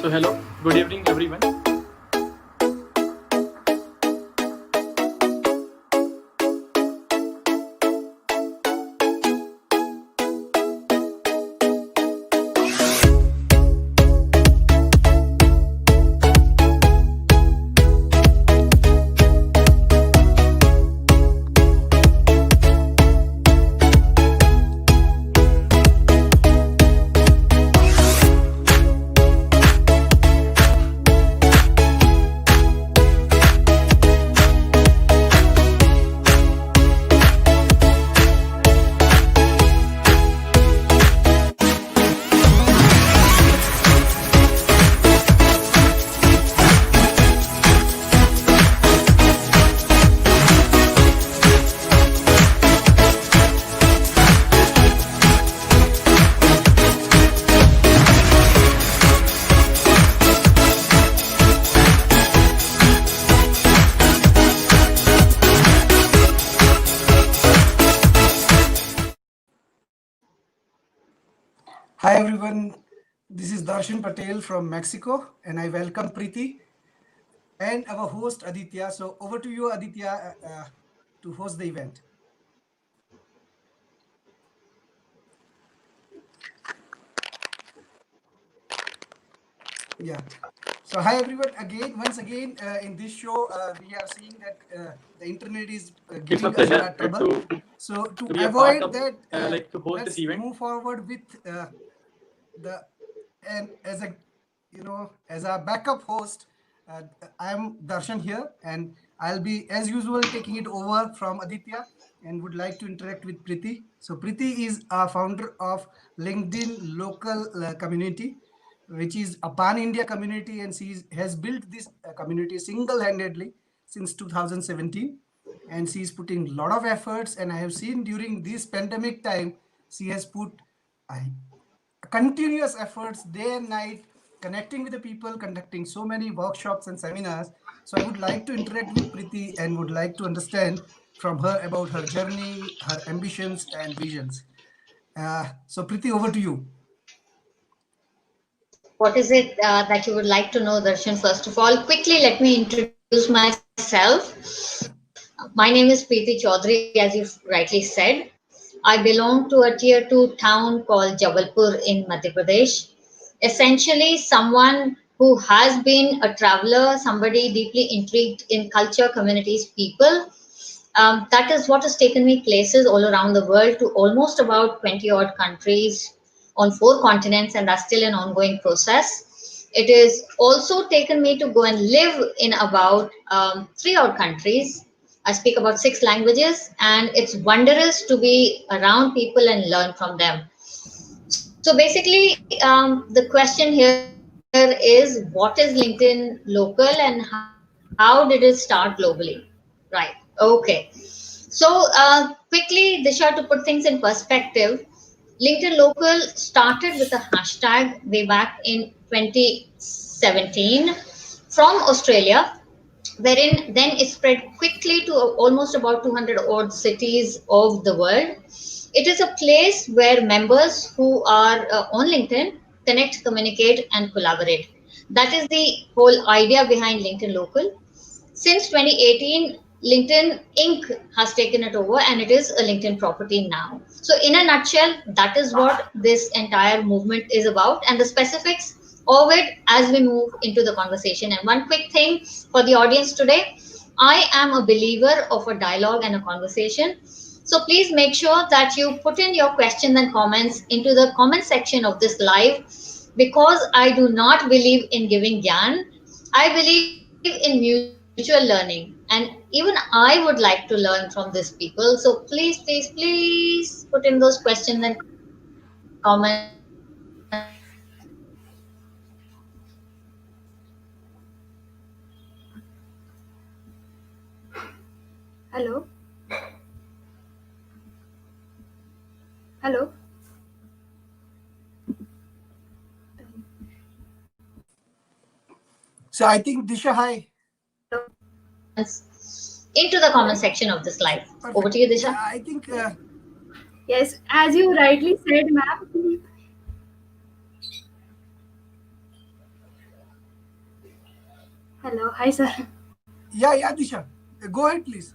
So hello, good evening everyone. Hi everyone, this is Darshan Patel from Mexico and I welcome Preeti and our host Aditya. So over to you Aditya to host the event. Yeah. So hi everyone again. Once again in this show we are seeing that the internet is It's my giving us pleasure trouble. to So to be a part avoid of that, to host this let's event. move forward with the and as a as a backup host, I'm Darshan here, and I'll be as usual taking it over from Aditya, and would like to interact with Preeti. So Preeti is a founder of LinkedIn local community, which is a pan-India community, and has built this community single-handedly since 2017, and she's putting a lot of efforts. And I have seen during this pandemic time, she has put continuous efforts day and night, connecting with the people, conducting so many workshops and seminars. So I would like to interact with Preeti and would like to understand from her about her journey, her ambitions and visions. So Preeti, over to you. What is it that you would like to know, Darshan? First of all, quickly let me introduce myself. My name is Preeti Chaudhary, as you rightly said. I belong to a tier 2 town called Jabalpur in Madhya Pradesh. Essentially, someone who has been a traveler, somebody deeply intrigued in culture, communities, people. That is what has taken me places all around the world to almost about 20 odd countries on 4 continents, and that's still an ongoing process. It has also taken me to go and live in about 3 odd countries. I speak about 6 languages, and it's wondrous to be around people and learn from them. So basically, the question here is, what is LinkedIn local and how did it start globally? Right. Okay. So quickly, Disha, to put things in perspective, LinkedIn Local started with a hashtag way back in 2017 from Australia, wherein then it spread quickly to almost about 200 odd cities of the world. It is a place where members who are on LinkedIn connect, communicate, and collaborate. That is the whole idea behind LinkedIn Local. Since 2018, LinkedIn Inc. has taken it over and it is a LinkedIn property now. So, in a nutshell, that is what this entire movement is about, and the specifics of it as we move into the conversation. And one quick thing for the audience today, I am a believer of a dialogue and a conversation. So, please make sure that you put in your questions and comments into the comment section of this live, because I do not believe in giving gyan. I believe in mutual learning, and even I would like to learn from these people. So please put in those questions and comments. Hello. Hello. So I think Disha, hi. Into the comment section of this live. Over Perfect. to you, Yeah, Disha. I think Yes, as you rightly said, ma'am. Hello. Hi, sir. Yeah, Disha. Go ahead, please.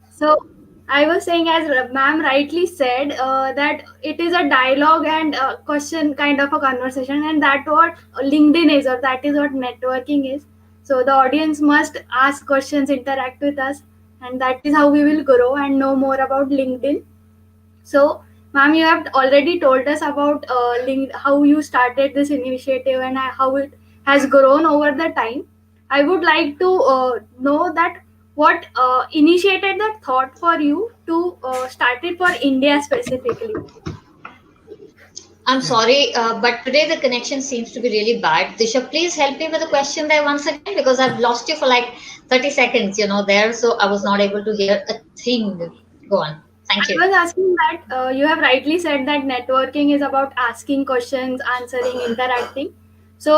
So, I was saying, as ma'am rightly said, that it is a dialogue and question kind of a conversation, and that what LinkedIn is, or that is what networking is. So, the audience must ask questions, interact with us, and that is how we will grow and know more about LinkedIn. So, ma'am, you have already told us about how you started this initiative and how it has grown over the time. I would like to know that what initiated that thought for you to start it for India specifically. I'm Yeah. sorry, but today the connection seems to be really bad. Disha, please help me with the question there once again because I've lost you for like 30 seconds, there, so I was not able to hear a thing. Go on. Thank I you. was asking that you have rightly said that networking is about asking questions, answering, interacting. So,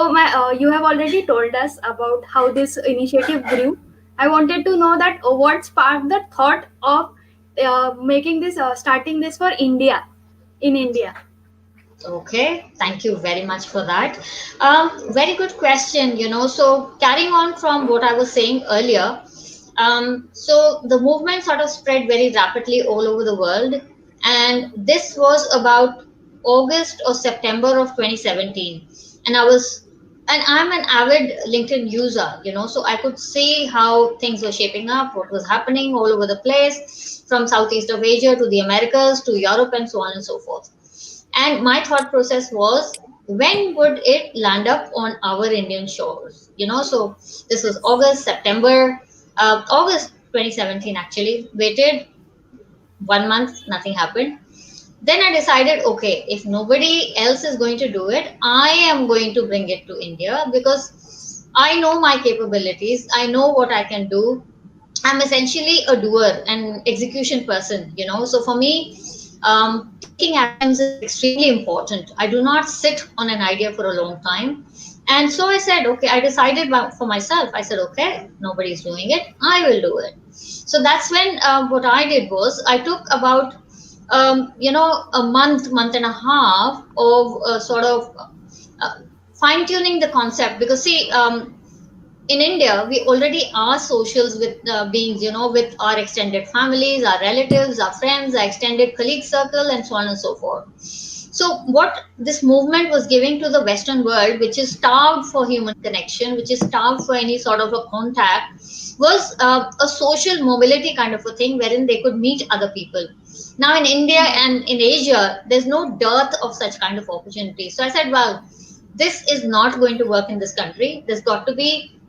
you have already told us about how this initiative grew. I wanted to know that what sparked the thought of making this, starting this for India, in India. Okay, thank you very much for that. Very good question. So carrying on from what I was saying earlier, so the movement sort of spread very rapidly all over the world, and this was about August or September of 2017, and I'm an avid LinkedIn user, so I could see how things were shaping up, what was happening all over the place, from Southeast of Asia to the Americas to Europe, and so on and so forth. And my thought process was, when would it land up on our Indian shores? So this was August, September, August 2017 actually. Waited 1 month, nothing happened. Then I decided, okay, if nobody else is going to do it, I am going to bring it to India because I know my capabilities, I know what I can do. I'm essentially a doer and execution person, So for me, taking actions is extremely important. I do not sit on an idea for a long time. And so I said, okay, I decided for myself. I said, okay, nobody's doing it. I will do it. So that's when what I did was I took about, a month and a half of sort of uh, fine tuning the concept because see, in India, we already are socials with beings, with our extended families, our relatives, our friends, our extended colleague circle, and so on and so forth. So, what this movement was giving to the Western world, which is starved for human connection, which is starved for any sort of a contact, was a social mobility kind of a thing wherein they could meet other people. Now, in India and in Asia, there's no dearth of such kind of opportunities. So I said, well, this is not going to work in this country. There's got to be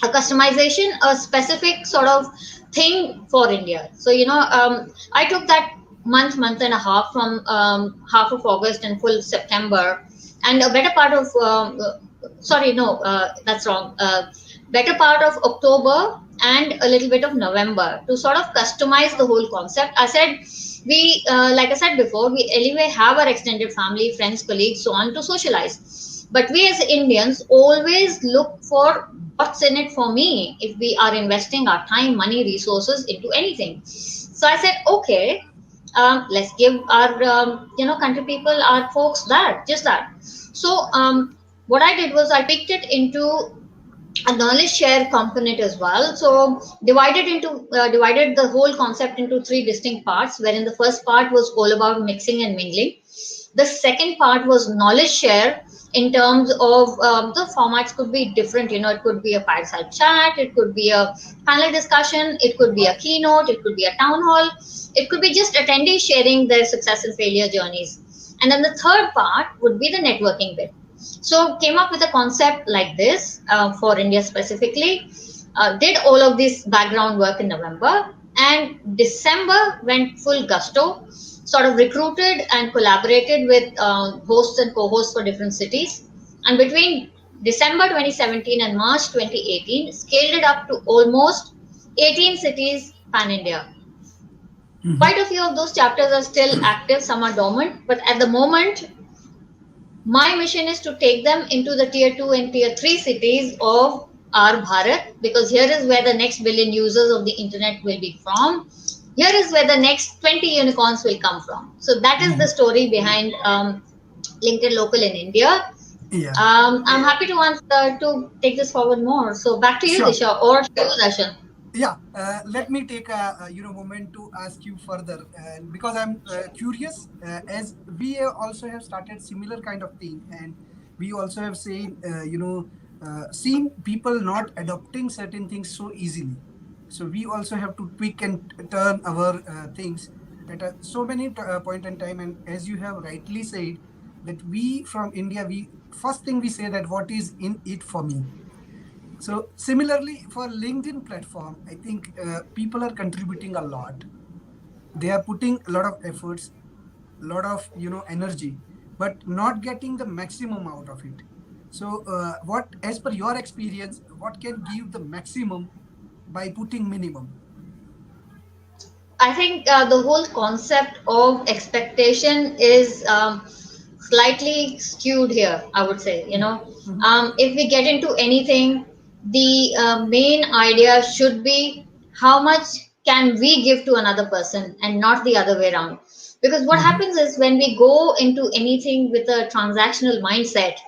a customization, a specific sort of thing for India. So, I took that month and a half from half of August and full September, and a better part of, sorry, no, that's wrong. Better part of October and a little bit of November to sort of customize the whole concept. I said, like I said before, we anyway have our extended family, friends, colleagues, so on to socialize. But we as Indians always look for what's in it for me if we are investing our time, money, resources into anything. So I said, okay, let's give our country people, our folks that, just that. So what I did was I picked it into a knowledge share component as well. So divided the whole concept into three distinct parts, wherein the first part was all about mixing and mingling. The second part was knowledge share in terms of the formats could be different. It could be a fireside chat, it could be a panel discussion, it could be a keynote, it could be a town hall, it could be just attendees sharing their success and failure journeys. And then the third part would be the networking bit. So came up with a concept like this for India specifically. Did all of this background work in November, and December went full gusto. Sort of recruited and collaborated with hosts and co-hosts for different cities, and between December 2017 and March 2018, scaled it up to almost 18 cities pan India. Quite a few of those chapters are still active, some are dormant, but at the moment my mission is to take them into the tier 2 and tier 3 cities of our Bharat, because here is where the next billion users of the internet will be from. Here is where the next 20 unicorns will come from. So that is the story behind LinkedIn Local in India. Yeah, I'm happy to answer to take this forward more. So back to you, sure. Disha, or to you, Darshan. Yeah, let me take a moment to ask you further, because I'm curious, as we also have started similar kind of thing, and we also have seen seen people not adopting certain things so easily. So we also have to tweak and turn our things at so many point in time. And as you have rightly said, that we from India, we first thing we say that what is in it for me. So similarly for LinkedIn platform, I think people are contributing a lot. They are putting a lot of efforts, a lot of energy, but not getting the maximum out of it. So what, as per your experience, what can give the maximum by putting minimum? I think the whole concept of expectation is slightly skewed here, I would say. Mhm. If we get into anything, the main idea should be how much can we give to another person and not the other way around. Because what Mhm. happens is when we go into anything with a transactional mindset,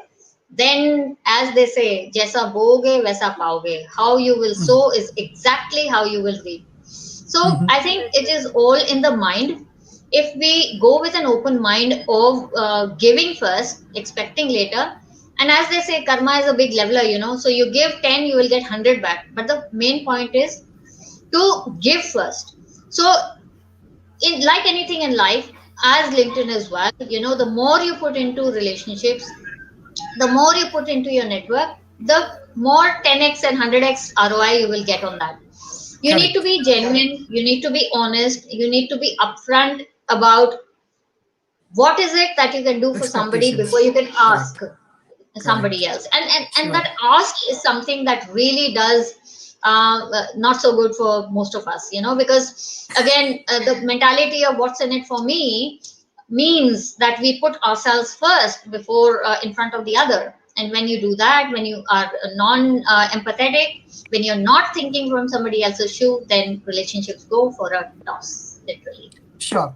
then as they say, jaisa boge vaisa paoge. How you will Mhm. sow is exactly how you will reap. So Mhm. I think it is all in the mind. If we go with an open mind of giving first, expecting later, and as they say, karma is a big leveler. So you give 10, you will get 100 back. But the main point is to give first. So in like anything in life, as LinkedIn as well, the more you put into relationships, the more you put into your network, the more 10x and 100x ROI you will get on that. You need to Correct. be genuine, you need to be honest, you need to be upfront about what is it that you can do for somebody before Expectations. you can Correct. ask somebody Correct. else. And Sure. that ask is something that really does not so good for most of us, because again, the mentality of what's in it for me means that we put ourselves first before in front of the other. And when you do that, when you are non empathetic, when you're not thinking from somebody else's shoe, then relationships go for a toss, literally. Sure.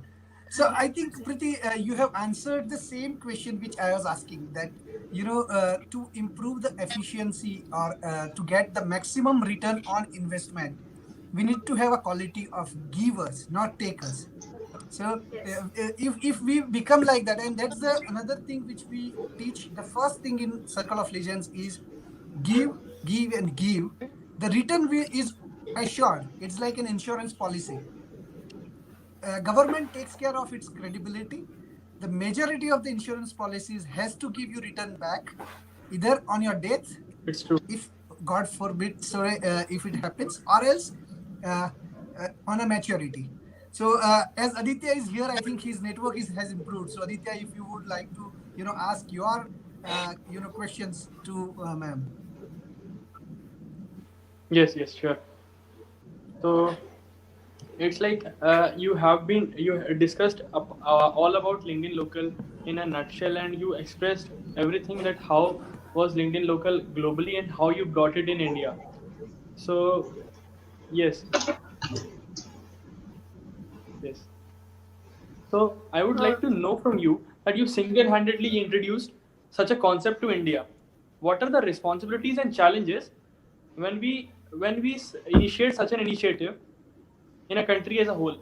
So I think, Priti, you have answered the same question which I was asking. That to improve the efficiency, or to get the maximum return on investment, we need to have a quality of givers, not takers. So Yes. if we become like that, and that's the another thing which we teach. The first thing in Circle of Legends is give, give, and give. The return is assured. It's like an insurance policy. Government takes care of its credibility. The majority of the insurance policies has to give you return back, either on your death, It's true. if God forbid, sorry, if it happens, or else uh, on a maturity. So as Aditya is here, I think his network has improved. So Aditya, if you would like to ask your questions to ma'am. Yes, yes, sure. So it's like you discussed all about LinkedIn Local in a nutshell, and you expressed everything that how was LinkedIn Local globally and how you brought it in India. So yes, yes. So I would Uh, like to know from you that you single-handedly introduced such a concept to India. What are the responsibilities and challenges when we initiate such an initiative in a country as a whole?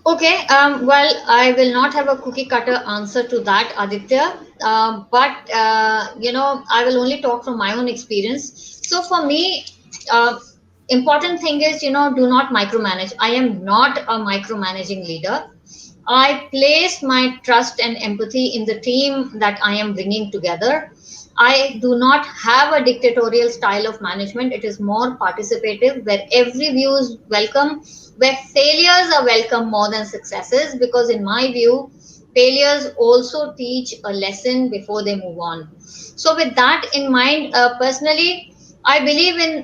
Okay, well, I will not have a cookie cutter answer to that, Aditya. But I will only talk from my own experience. So for me, uh, important thing is, do not micromanage. I am not a micromanaging leader. I place my trust and empathy in the team that I am bringing together. I do not have a dictatorial style of management. It is more participative, where every view is welcome, where failures are welcome more than successes, because, in my view, failures also teach a lesson before they move on. So, with that in mind, personally, I believe in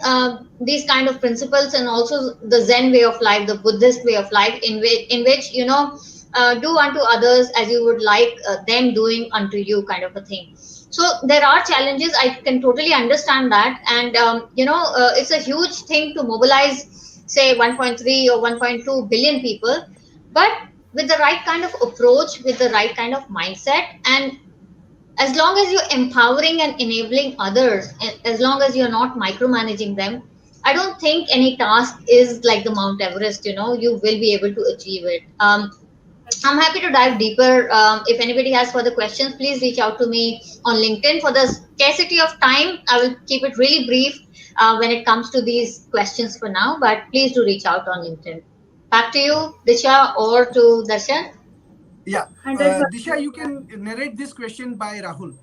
these kind of principles, and also the Zen way of life, the Buddhist way of life, in which do unto others as you would like them doing unto you, kind of a thing. So there are challenges. I can totally understand that, and it's a huge thing to mobilize, say, 1.3 or 1.2 billion people, but with the right kind of approach, with the right kind of mindset, and As long as you're empowering and enabling others, as long as you're not micromanaging them, I don't think any task is like the Mount Everest. You will be able to achieve it. I'm happy to dive deeper. If anybody has further questions, please reach out to me on LinkedIn. For the scarcity of time, I will keep it really brief when it comes to these questions for now, but please do reach out on LinkedIn. Back to you, Disha, or to Darshan. Yeah, 100%. Disha, you can narrate this question by Rahul.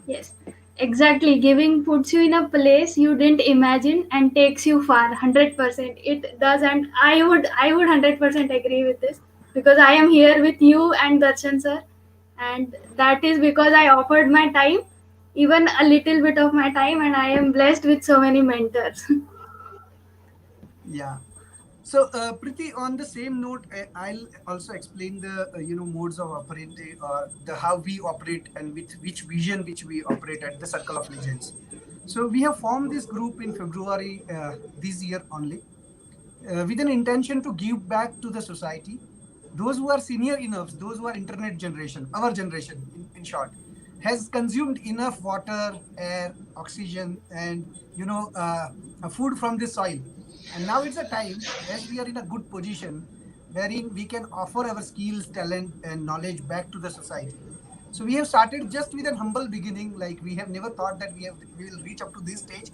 Yes, exactly. Giving puts you in a place you didn't imagine and takes you far. 100%. It does, and I would 100% agree with this because I am here with you and Darshan sir, and that is because I offered my time, even a little bit of my time, and I am blessed with so many mentors. Yeah. So, Priti, on the same note, I'll also explain the modes of operating or the how we operate and with which vision which we operate at the Circle of Legends. So we have formed this group in February this year only, with an intention to give back to the society. Those who are senior enough, those who are internet generation, our generation, in short, has consumed enough water, air, oxygen, and food from the soil. And now it's a time, as we are in a good position, wherein we can offer our skills, talent, and knowledge back to the society. So we have started just with an humble beginning. Like we have never thought that we will reach up to this stage,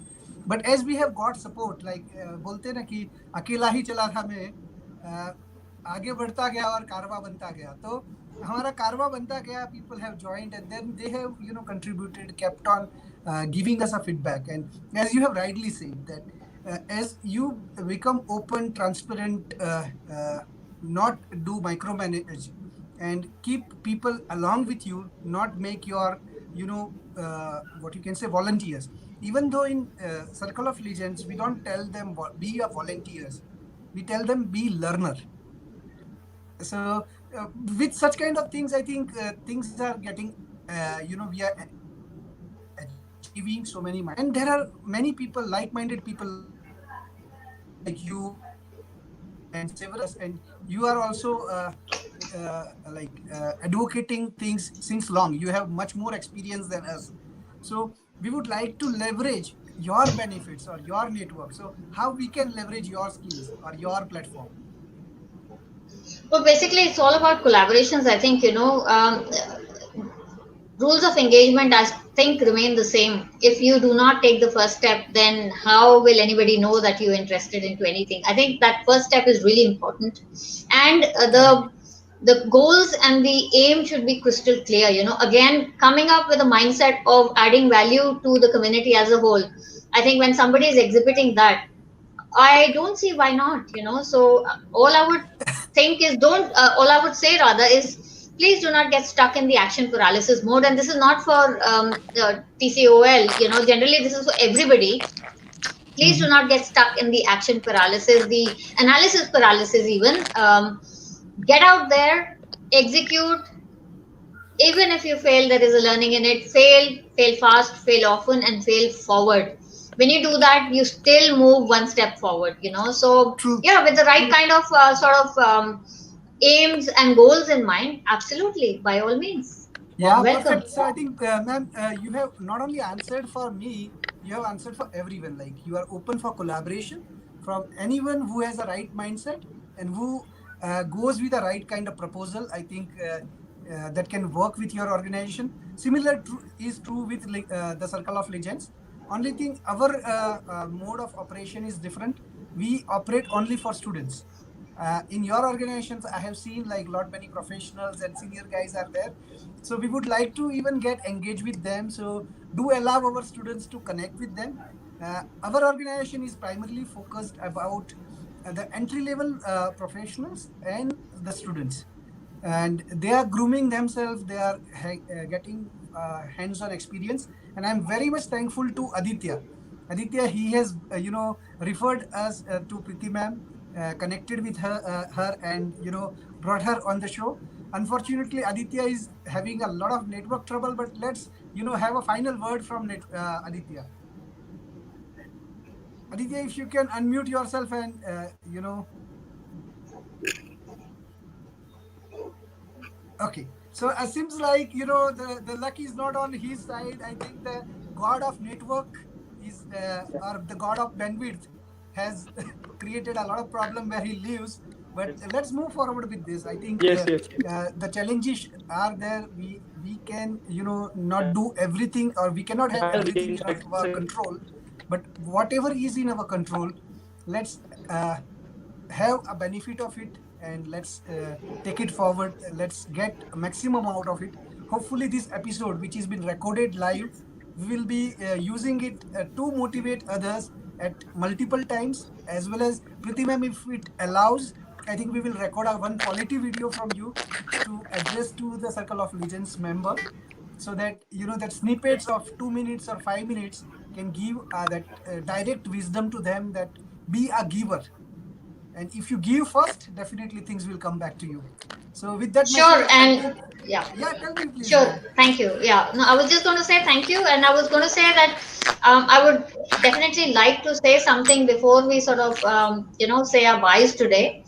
but as we have got support, like बोलते ना कि अकेला ही चला था मैं, आगे बढ़ता गया और कारवा बनता गया. तो हमारा कारवा बनता गया. People have joined and then they have contributed, kept on giving us a feedback. And as you have rightly said that as you become open, transparent, not do micromanage and keep people along with you, not make your what you can say volunteers. Even though in Circle of Legends we don't tell them be a volunteers, we tell them be learner. So with such kind of things, I think things are getting we are achieving so many milestones. And there are many people, like-minded people like you, like Rahul, and several others, and you are also advocating things since long. You have much more experience than us. So we would like to leverage your benefits or your network. So how we can leverage your skills or your platform? Well, basically, it's all about collaborations. I think, rules of engagement, I think, remain the same. If you do not take the first step, then how will anybody know that you're interested into anything? I think that first step is really important. And Correct. the goals and the aim should be crystal clear. Again, coming up with a mindset of adding value to the community as a whole. I think when somebody is exhibiting that, I don't see why not. So all I would think is don't. All I would say rather is please do not get stuck in the action paralysis mode. And this is not for TCOL. Generally this is for everybody. Please do Mhm. not get stuck in the action paralysis, the analysis paralysis, even. Get out there, execute. Even if you fail, there is a learning in it. Fail fast, fail often, and fail forward. When you do that, you still move one step forward. So, True. yeah, with the right kind of sort of aims and goals in mind, absolutely, by all means. Warm Yeah, welcome. perfect. So I think, ma'am, you have not only answered for me, you have answered for everyone. Like you are open for collaboration from anyone who has a right mindset and who goes with the right kind of proposal. I think that can work with your organization. Similar is true with the Circle of Legends. Only thing, our mode of operation is different. We operate only for students. In your organizations, I have seen like lot many professionals and senior guys are there. So we would like to even get engaged with them. So do allow our students to connect with them. Our organization is primarily focused about the entry level professionals and the students, and they are grooming themselves. They are getting hands-on experience, and I'm very much thankful to Aditya. He has referred us to Priti ma'am, connected with her and brought her on the show. Unfortunately, Aditya is having a lot of network trouble, but let's have a final word from Aditya. Aditya, if you can unmute yourself and okay. So it seems like the luck is not on his side. I think the god of network is or the god of bandwidth has created a lot of problem where he lives. But let's move forward with this. I think Yes, yes, yes. the challenges are there. We can not do everything, or we cannot have Yeah, I'll everything in reinject our say. control. But whatever is in our control, let's have a benefit of it, and let's take it forward. Let's get a maximum out of it. Hopefully this episode, which has been recorded live, we will be using it to motivate others at multiple times, as well as Priti ma'am, if it allows, I think we will record a one quality video from you to address to the Circle of Legends member, so that that snippets of 2 minutes or 5 minutes can give that direct wisdom to them, that be a giver, and if you give first, definitely things will come back to you. So with that Sure, message, I and think, yeah. yeah, tell me please, Sure, ma'am. thank you. Yeah, no, I was just going to say thank you, and I was going to say that I would definitely like to say something before we sort of, say our byes today.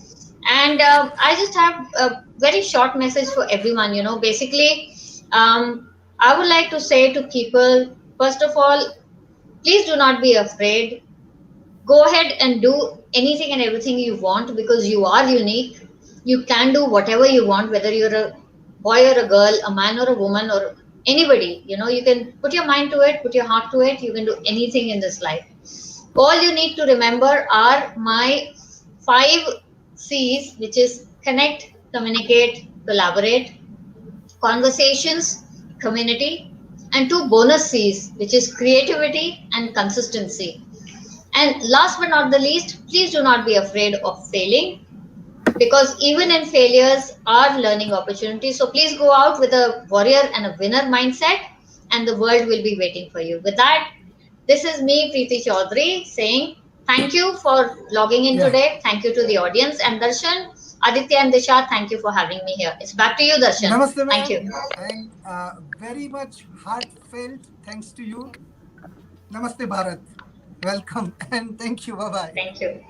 And I just have a very short message for everyone. Basically, I would like to say to people, first of all, please do not be afraid. Go ahead and do anything and everything you want, because you are unique. You can do whatever you want, whether you're a boy or a girl, a man or a woman, or anybody. You can put your mind to it, put your heart to it. You can do anything in this life. All you need to remember are my 5 C's, which is connect, communicate, collaborate, conversations, community, and 2 bonus C's, which is creativity and consistency. And last but not the least, please do not be afraid of failing, because even in failures are learning opportunities. So please go out with a warrior and a winner mindset, and the world will be waiting for you. With that, this is me, Preeti Chaudhary, saying thank you for logging in Yeah, today. Thank you to the audience. And Darshan, Aditya, and Disha, thank you for having me here. It's back to you, Darshan. namaste Thank ma'am, you. and very much heartfelt thanks to you. Namaste Bharat, welcome, and thank you, bye bye. Thank you.